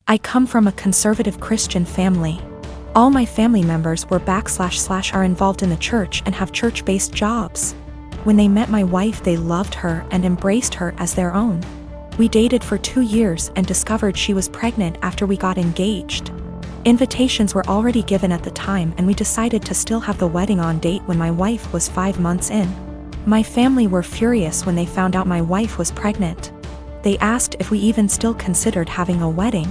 I come from a conservative Christian family. All my family members were / are involved in the church and have church-based jobs. When they met my wife, they loved her and embraced her as their own. We dated for 2 years and discovered she was pregnant after we got engaged. Invitations were already given at the time, and we decided to still have the wedding on date when my wife was 5 months in. My family were furious when they found out my wife was pregnant. They asked if we even still considered having a wedding.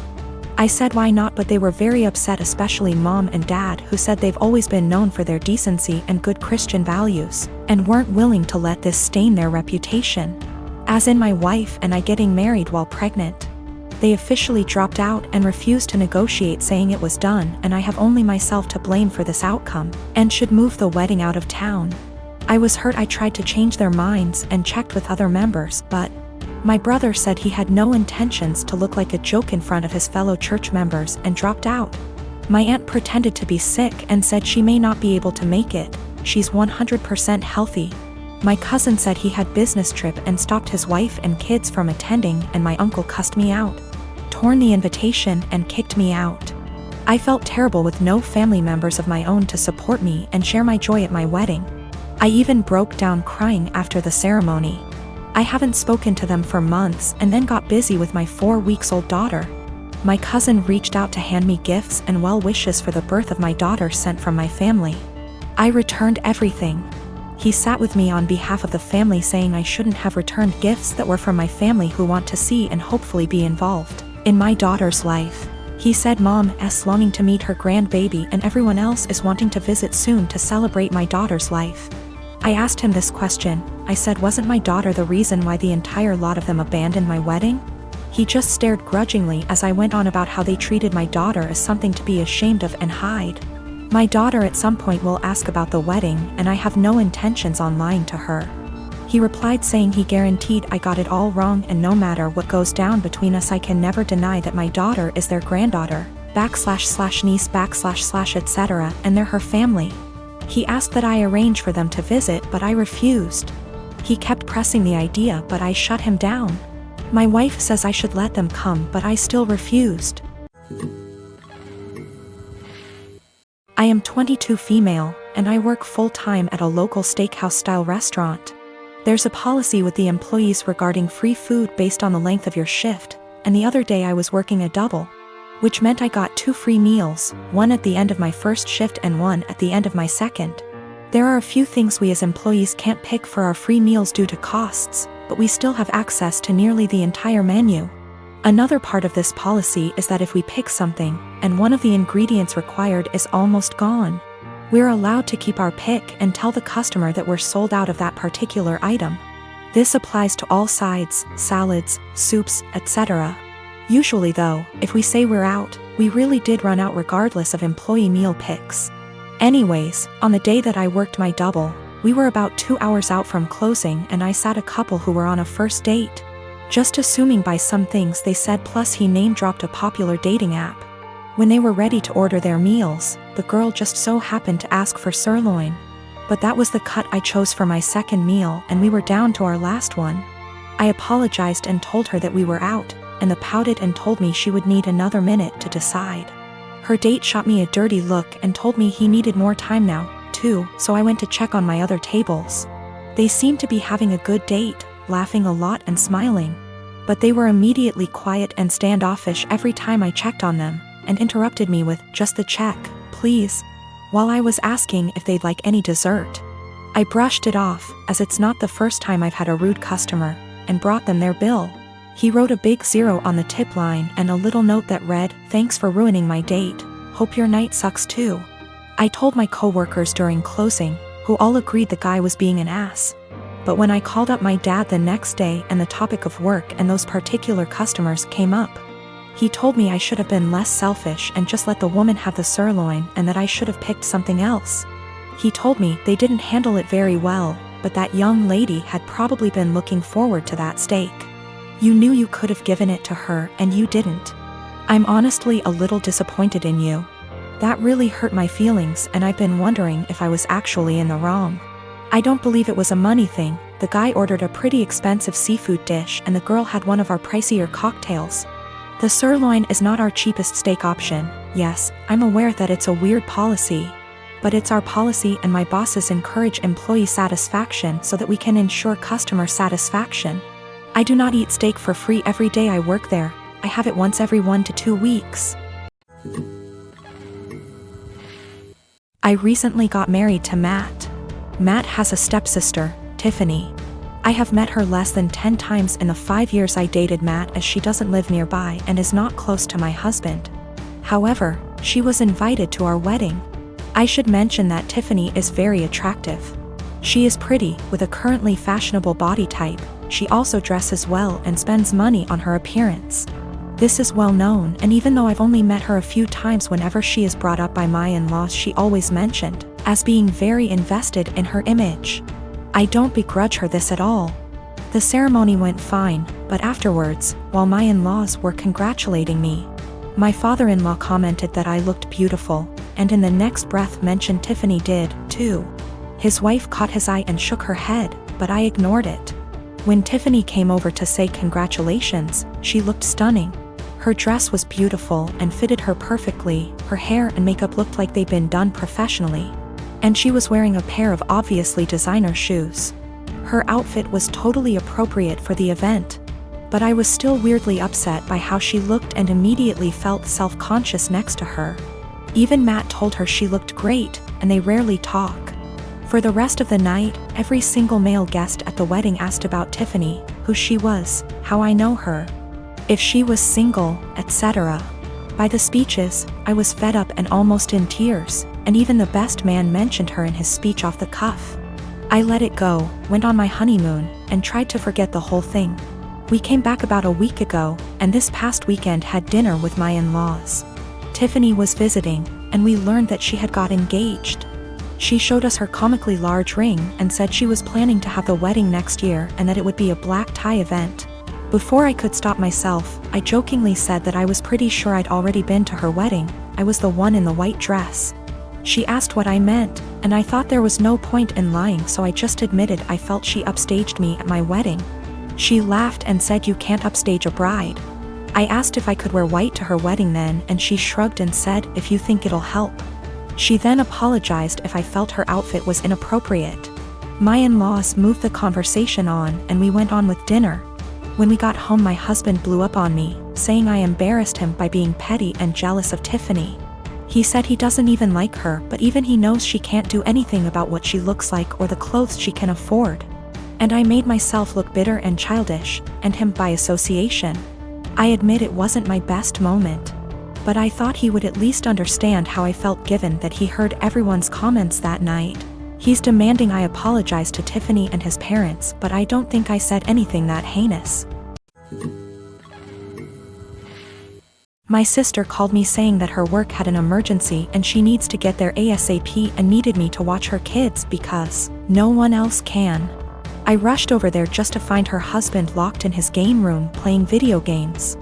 I said why not, but they were very upset, especially mom and dad, who said they've always been known for their decency and good Christian values, and weren't willing to let this stain their reputation. As in my wife and I getting married while pregnant. They officially dropped out and refused to negotiate, saying it was done and I have only myself to blame for this outcome, and should move the wedding out of town. I was hurt. I tried to change their minds and checked with other members, but my brother said he had no intentions to look like a joke in front of his fellow church members and dropped out. My aunt pretended to be sick and said she may not be able to make it. She's 100% healthy. My cousin said he had business trip and stopped his wife and kids from attending, and my uncle cussed me out, torn the invitation, and kicked me out. I felt terrible with no family members of my own to support me and share my joy at my wedding. I even broke down crying after the ceremony. I haven't spoken to them for months and then got busy with my 4-week-old daughter. My cousin reached out to hand me gifts and well wishes for the birth of my daughter sent from my family. I returned everything. He sat with me on behalf of the family, saying I shouldn't have returned gifts that were from my family who want to see and hopefully be involved in my daughter's life. He said Mom's longing to meet her grandbaby and everyone else is wanting to visit soon to celebrate my daughter's life. I asked him this question. I said, wasn't my daughter the reason why the entire lot of them abandoned my wedding? He just stared grudgingly as I went on about how they treated my daughter as something to be ashamed of and hide. My daughter at some point will ask about the wedding, and I have no intentions on lying to her. He replied saying he guaranteed I got it all wrong, and no matter what goes down between us, I can never deny that my daughter is their granddaughter, / niece / etc., and they're her family. He asked that I arrange for them to visit, but I refused. He kept pressing the idea, but I shut him down. My wife says I should let them come, but I still refused. I am 22, female, and I work full-time at a local steakhouse-style restaurant. There's a policy with the employees regarding free food based on the length of your shift, and the other day I was working a double, which meant I got 2 free meals, one at the end of my first shift and one at the end of my second. There are a few things we as employees can't pick for our free meals due to costs, but we still have access to nearly the entire menu. Another part of this policy is that if we pick something, and one of the ingredients required is almost gone, we're allowed to keep our pick and tell the customer that we're sold out of that particular item. This applies to all sides, salads, soups, etc. Usually though, if we say we're out, we really did run out regardless of employee meal picks. Anyways, on the day that I worked my double, we were about 2 hours out from closing, and I sat a couple who were on a first date. Just assuming by some things they said, plus he name-dropped a popular dating app. When they were ready to order their meals, the girl just so happened to ask for sirloin. But that was the cut I chose for my second meal, and we were down to our last one. I apologized and told her that we were out, and the pouted and told me she would need another minute to decide. Her date shot me a dirty look and told me he needed more time now, too, so I went to check on my other tables. They seemed to be having a good date, laughing a lot and smiling. But they were immediately quiet and standoffish every time I checked on them, and interrupted me with, "Just the check, please," while I was asking if they'd like any dessert. I brushed it off, as it's not the first time I've had a rude customer, and brought them their bill. He wrote a big 0 on the tip line and a little note that read, "Thanks for ruining my date. Hope your night sucks too." I told my coworkers during closing, who all agreed the guy was being an ass. But when I called up my dad the next day and the topic of work and those particular customers came up, he told me I should have been less selfish and just let the woman have the sirloin, and that I should have picked something else. He told me they didn't handle it very well, but that young lady had probably been looking forward to that steak. You knew you could have given it to her and you didn't. I'm honestly a little disappointed in you. That really hurt my feelings, and I've been wondering if I was actually in the wrong. I don't believe it was a money thing. The guy ordered a pretty expensive seafood dish and the girl had one of our pricier cocktails. The sirloin is not our cheapest steak option. Yes, I'm aware that it's a weird policy. But it's our policy, and my bosses encourage employee satisfaction so that we can ensure customer satisfaction. I do not eat steak for free every day I work there. I have it once every 1 to 2 weeks. I recently got married to Matt. Matt has a stepsister, Tiffany. I have met her less than 10 times in the 5 years I dated Matt, as she doesn't live nearby and is not close to my husband. However, she was invited to our wedding. I should mention that Tiffany is very attractive. She is pretty, with a currently fashionable body type. She also dresses well and spends money on her appearance. This is well known, and even though I've only met her a few times, whenever she is brought up by my in-laws, she always mentioned as being very invested in her image. I don't begrudge her this at all. The ceremony went fine, but afterwards, while my in-laws were congratulating me, my father-in-law commented that I looked beautiful, and in the next breath mentioned Tiffany did, too. His wife caught his eye and shook her head, but I ignored it. When Tiffany came over to say congratulations, she looked stunning. Her dress was beautiful and fitted her perfectly, her hair and makeup looked like they'd been done professionally. And she was wearing a pair of obviously designer shoes. Her outfit was totally appropriate for the event. But I was still weirdly upset by how she looked and immediately felt self-conscious next to her. Even Matt told her she looked great, and they rarely talk. For the rest of the night, every single male guest at the wedding asked about Tiffany, who she was, how I know her, if she was single, etc. By the speeches, I was fed up and almost in tears, and even the best man mentioned her in his speech off the cuff. I let it go, went on my honeymoon, and tried to forget the whole thing. We came back about a week ago, and this past weekend had dinner with my in-laws. Tiffany was visiting, and we learned that she had got engaged. She showed us her comically large ring and said she was planning to have the wedding next year and that it would be a black tie event. Before I could stop myself, I jokingly said that I was pretty sure I'd already been to her wedding. I was the one in the white dress. She asked what I meant, and I thought there was no point in lying, so I just admitted I felt she upstaged me at my wedding. She laughed and said, "You can't upstage a bride." I asked if I could wear white to her wedding then, and she shrugged and said, "If you think it'll help." She then apologized if I felt her outfit was inappropriate. My in-laws moved the conversation on, and we went on with dinner. When we got home, my husband blew up on me, saying I embarrassed him by being petty and jealous of Tiffany. He said he doesn't even like her, but even he knows she can't do anything about what she looks like or the clothes she can afford. And I made myself look bitter and childish, and him by association. I admit it wasn't my best moment. But I thought he would at least understand how I felt given that he heard everyone's comments that night. He's demanding I apologize to Tiffany and his parents, but I don't think I said anything that heinous. My sister called me saying that her work had an emergency and she needs to get there ASAP and needed me to watch her kids because no one else can. I rushed over there just to find her husband locked in his game room playing video games.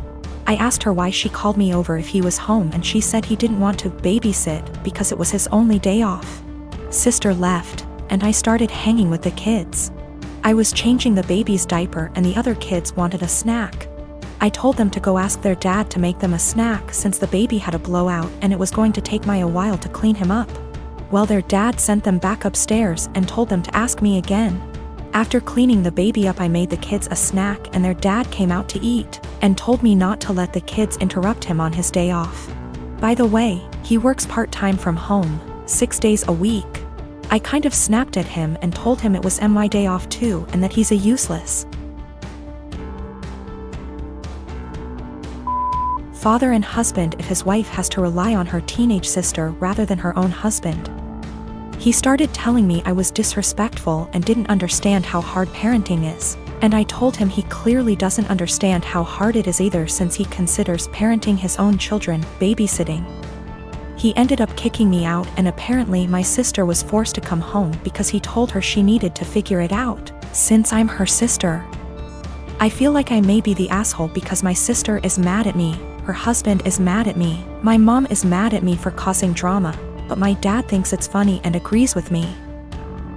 I asked her why she called me over if he was home, and she said he didn't want to babysit because it was his only day off. Sister left, and I started hanging with the kids. I was changing the baby's diaper and the other kids wanted a snack. I told them to go ask their dad to make them a snack since the baby had a blowout and it was going to take me a while to clean him up. Well, their dad sent them back upstairs and told them to ask me again. After cleaning the baby up, I made the kids a snack and their dad came out to eat and told me not to let the kids interrupt him on his day off. By the way, he works part-time from home, 6 days a week. I kind of snapped at him and told him it was my day off too and that he's a useless father and husband if his wife has to rely on her teenage sister rather than her own husband. He started telling me I was disrespectful and didn't understand how hard parenting is, and I told him he clearly doesn't understand how hard it is either since he considers parenting his own children babysitting. He ended up kicking me out, and apparently my sister was forced to come home because he told her she needed to figure it out, since I'm her sister. I feel like I may be the asshole because my sister is mad at me, her husband is mad at me, my mom is mad at me for causing drama, but my dad thinks it's funny and agrees with me.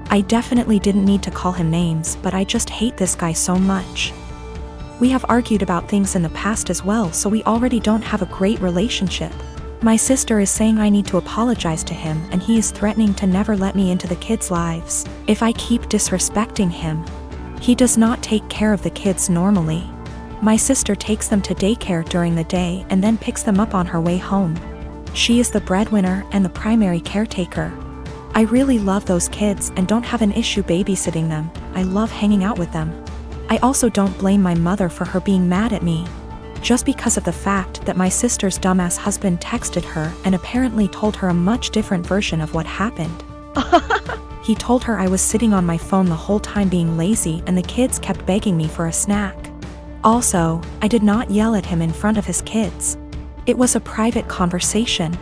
I definitely didn't need to call him names, but I just hate this guy so much. We have argued about things in the past as well, so we already don't have a great relationship. My sister is saying I need to apologize to him, and he is threatening to never let me into the kids' lives if I keep disrespecting him. He does not take care of the kids normally. My sister takes them to daycare during the day and then picks them up on her way home. She is the breadwinner and the primary caretaker. I really love those kids and don't have an issue babysitting them. I love hanging out with them. I also don't blame my mother for her being mad at me, just because of the fact that my sister's dumbass husband texted her and apparently told her a much different version of what happened. He told her I was sitting on my phone the whole time being lazy and the kids kept begging me for a snack. Also, I did not yell at him in front of his kids. It was a private conversation.